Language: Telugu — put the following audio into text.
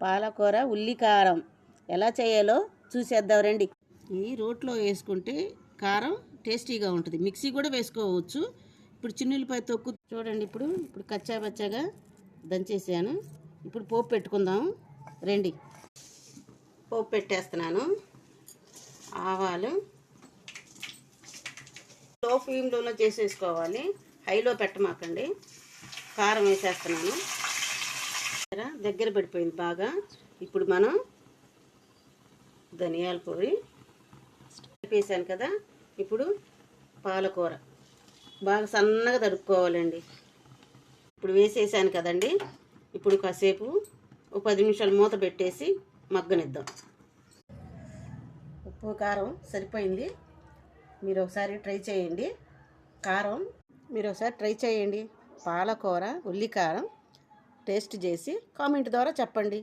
పాలకూర ఉల్లి కారం ఎలా చేయాలో చూసేద్దాం రండి. ఈ రోట్లో వేసుకుంటే కారం టేస్టీగా ఉంటుంది. మిక్సీ కూడా వేసుకోవచ్చు. ఇప్పుడు చిన్నులపై తొక్కు చూడండి. ఇప్పుడు కచ్చాబచ్చాగా దంచేసాను. ఇప్పుడు పోపు పెట్టుకుందాం రండి. పోపు పెట్టేస్తున్నాను. ఆవాలు లో ఫ్లేమ్లో చేసేసుకోవాలి, హైలో పెట్టమాకండి. కారం వేసేస్తున్నాను. దగ్గర పడిపోయింది బాగా. ఇప్పుడు మనం ధనియాల పొడి వేసాను కదా. ఇప్పుడు పాలకూర బాగా సన్నగా తరుక్కోవాలండి. ఇప్పుడు వేసేసాను కదండి. ఇప్పుడు కాసేపు 10 నిమిషాలు మూత పెట్టేసి మగ్గనిద్దాం. ఉప్పు కారం సరిపోయింది. మీరు ఒకసారి ట్రై చేయండి. పాలకూర ఉల్లి కారం టేస్ట్ చేసి కామెంట్ ద్వారా చెప్పండి.